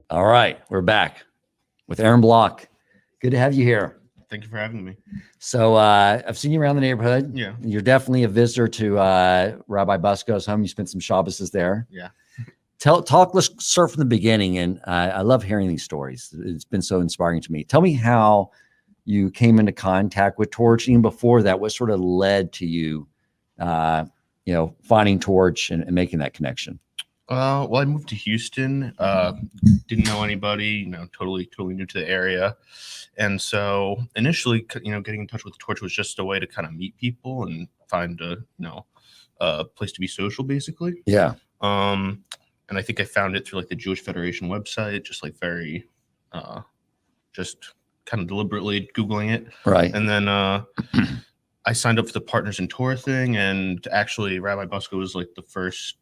All right, we're back with Aaron Block. Good to have you here. Thank you for having me. So I've seen you around the neighborhood. Yeah. You're definitely a visitor to Rabbi Busko's home. You spent some Shabbases there. Yeah. Let's start from the beginning. And I love hearing these stories. It's been so inspiring to me. Tell me how you came into contact with Torch. Even before that, what sort of led to you, finding Torch and making that connection? Well, I moved to Houston, didn't know anybody, totally new to the area. And so initially, getting in touch with Torch was just a way to kind of meet people and find a place to be social, basically. Yeah. And I think I found it through like the Jewish Federation website, just like very, just kind of deliberately Googling it. Right. And then I signed up for the Partners in Torah thing, and actually Rabbi Busko was like the first,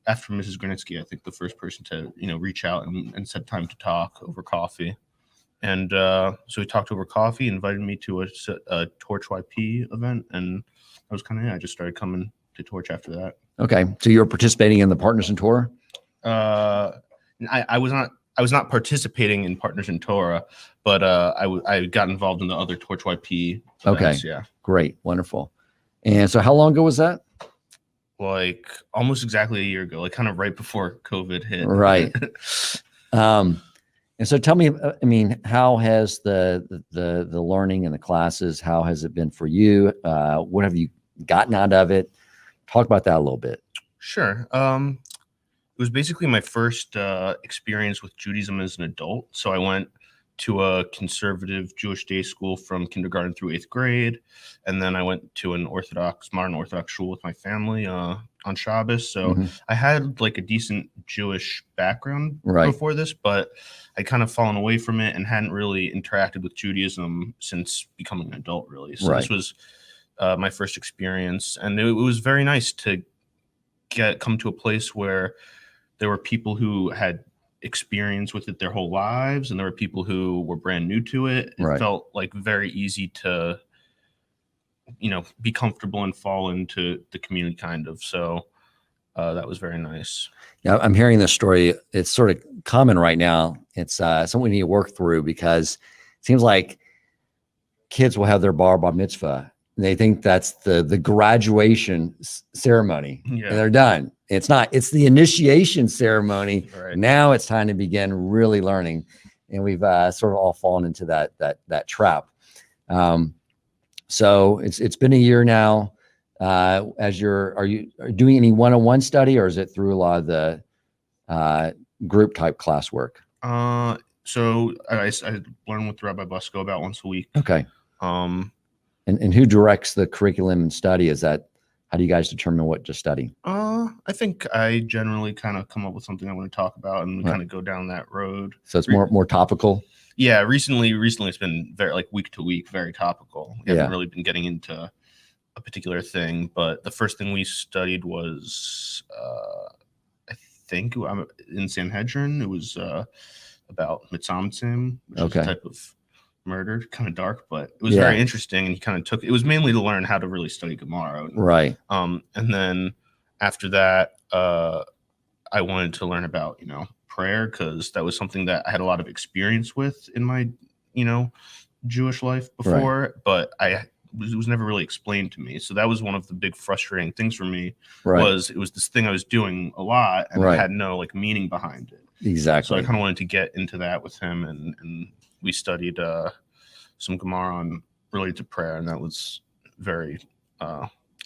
after Mrs. Grunitzky, I think the first person to, reach out and set time to talk over coffee. And so we talked over coffee, invited me to a Torch YP event, and that was kind of it. I just started coming to Torch after that. Okay. So you were participating in the Partners in Torah? I was not participating in Partners in Torah, but I got involved in the other Torch YP events. Okay. Yeah. Great. Wonderful. And so how long ago was that? Like almost exactly a year ago, like kind of right before COVID hit. Right. And so tell me, how has the learning and the classes, how has it been for you? What have you gotten out of it? Talk about that a little bit. Sure. It was basically my first experience with Judaism as an adult. So I went to a conservative Jewish day school from kindergarten through 8th grade. And then I went to an modern Orthodox shul with my family on Shabbos. So I had like a decent Jewish background before this, but I'd kind of fallen away from it and hadn't really interacted with Judaism since becoming an adult, really. So this was my first experience. And it was very nice to come to a place where there were people who had experience with it their whole lives, and there were people who were brand new to it. It felt like very easy to, be comfortable and fall into the community kind of. So that was very nice. Yeah, I'm hearing this story. It's sort of common right now. It's something we need to work through, because it seems like kids will have their bar mitzvah, and they think that's the graduation ceremony, and they're done. It's not. It's the initiation ceremony. Right. Now it's time to begin really learning, and we've sort of all fallen into that trap. So it's been a year now. Are you doing any one-on-one study, or is it through a lot of the group type classwork? So I learn with Rabbi Busko about once a week. Okay. And who directs the curriculum and study? How do you guys determine what to study? I think I generally kind of come up with something I want to talk about, and we kind of go down that road. So it's more topical. Yeah. Recently it's been very like week to week, very topical. We haven't really been getting into a particular thing, but the first thing we studied was, I think in Sanhedrin, it was about mitzamtzim, which is a type of murder, kind of dark, but it was very interesting. And he kind of it was mainly to learn how to really study Gemara. Right. And then after that, I wanted to learn about, prayer, because that was something that I had a lot of experience with in my, Jewish life before, but it was never really explained to me. So that was one of the big frustrating things for me. Was it was this thing I was doing a lot, and I had no like meaning behind it. Exactly. So I kind of wanted to get into that with him, and we studied some Gemara on related to prayer, and that was very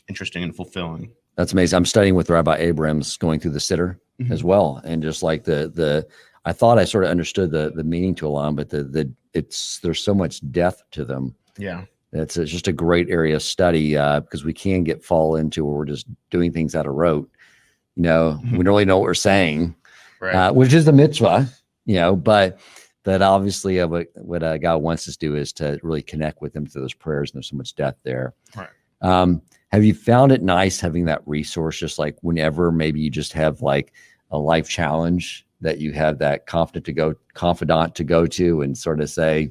interesting and fulfilling. That's amazing. I'm studying with Rabbi Abrams, going through the Siddur as well, and just like I thought I sort of understood the meaning to a lot, but there's so much depth to them. Yeah. It's just a great area of study, because we can fall into where we're just doing things out of rote. We don't really know what we're saying, which is the mitzvah, but that obviously what God wants us to do is to really connect with him through those prayers, and there's so much depth there. Right. Have you found it nice having that resource, just like whenever maybe you just have like a life challenge, that you have that confidant to go to and sort of say,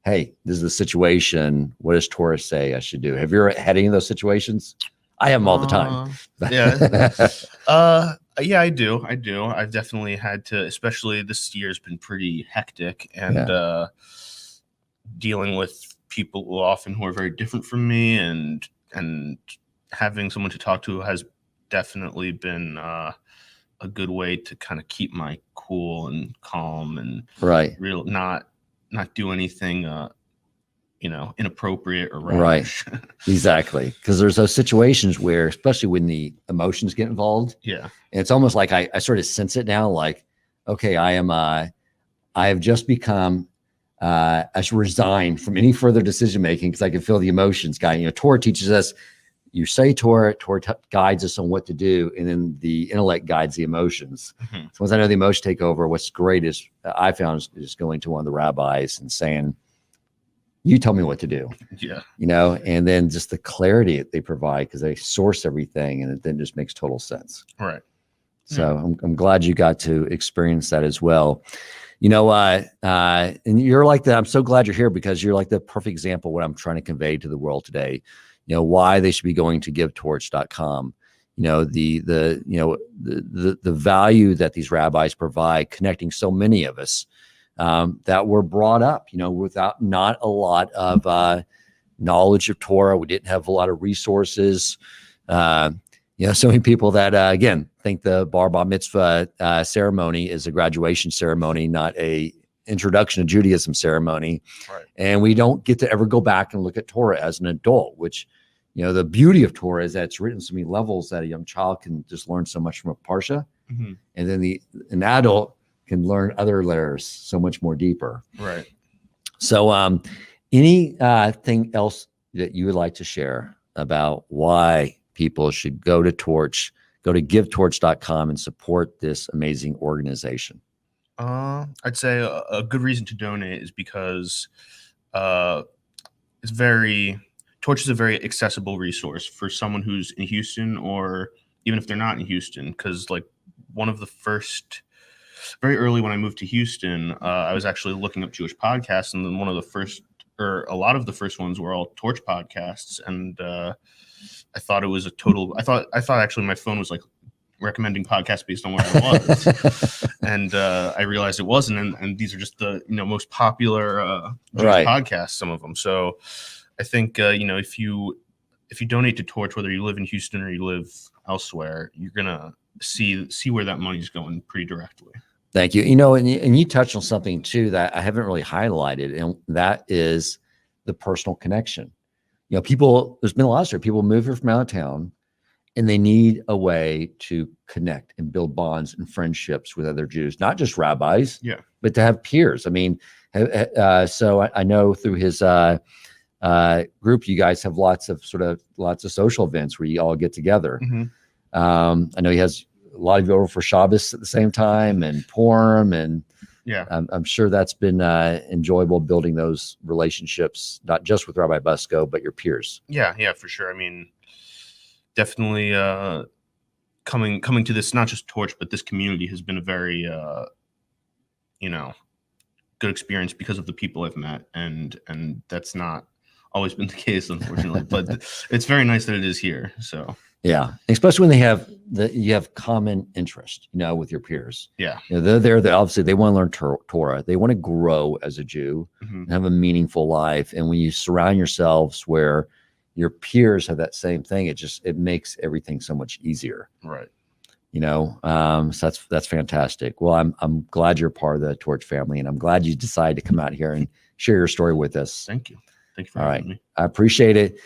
hey, this is the situation. What does Torah say I should do? Have you ever had any of those situations? I have them all the time. Yeah, I do. I've definitely had to, especially this year's been pretty hectic, and dealing with people often who are very different from me, and having someone to talk to has definitely been a good way to kind of keep my cool and calm and not do anything inappropriate or rash. Right. Exactly. Because there's those situations where, especially when the emotions get involved, and it's almost like I sort of sense it now, like, okay, I have just become I should resign from any further decision making because I can feel the emotions guiding. Torah teaches us, you say Torah guides us on what to do, and then the intellect guides the emotions. So once I know the emotions take over, what's great is I found is going to one of the rabbis and saying, you tell me what to do. And then just the clarity that they provide, because they source everything, and it then just makes total sense. Right. So I'm glad you got to experience that as well. And you're like that. I'm so glad you're here, because you're like the perfect example of what I'm trying to convey to the world today. Why they should be going to givetorch.com. The value that these rabbis provide, connecting so many of us that were brought up, without not a lot of knowledge of Torah. We didn't have a lot of resources. So many people that, again, think the bar mitzvah ceremony is a graduation ceremony, not a introduction to Judaism ceremony. Right. And we don't get to ever go back and look at Torah as an adult, which, the beauty of Torah is that it's written so many levels that a young child can just learn so much from a parsha. And then an adult can learn other layers so much more deeper. Right. So anything else that you would like to share about why people should go to givetorch.com and support this amazing organization? I'd say a good reason to donate is because Torch is a very accessible resource for someone who's in Houston, or even if they're not in Houston, because like very early when I moved to Houston, I was actually looking up Jewish podcasts, and then a lot of the first ones were all Torch podcasts, and I thought it was I thought actually my phone was like recommending podcasts based on where I was, and I realized it wasn't, and these are just the most popular Jewish podcasts, some of them. So I think if you donate to Torch, whether you live in Houston or you live elsewhere, you're gonna see where that money's going pretty directly. Thank you. And you touched on something too that I haven't really highlighted, and that is the personal connection. There's been a lot of stories. People move here from out of town, and they need a way to connect and build bonds and friendships with other Jews, not just rabbis, but to have peers. I mean, so I know through his group, you guys have lots of social events where you all get together. I know he has a lot of you over for Shabbos at the same time, and Purim, and I'm sure that's been enjoyable, building those relationships, not just with Rabbi Busco, but your peers. Yeah, for sure. I mean, definitely coming to this, not just Torch, but this community has been a very good experience because of the people I've met, and that's not always been the case, unfortunately, but it's very nice that it is here. So yeah, especially when you have common interest, with your peers. Yeah, they're there. They obviously they want to learn Torah. They want to grow as a Jew and have a meaningful life. And when you surround yourselves where your peers have that same thing, it makes everything so much easier. Right. So that's fantastic. Well, I'm glad you're part of the Torch family, and I'm glad you decided to come out here and share your story with us. Thank you. Thank you for having me. I appreciate it.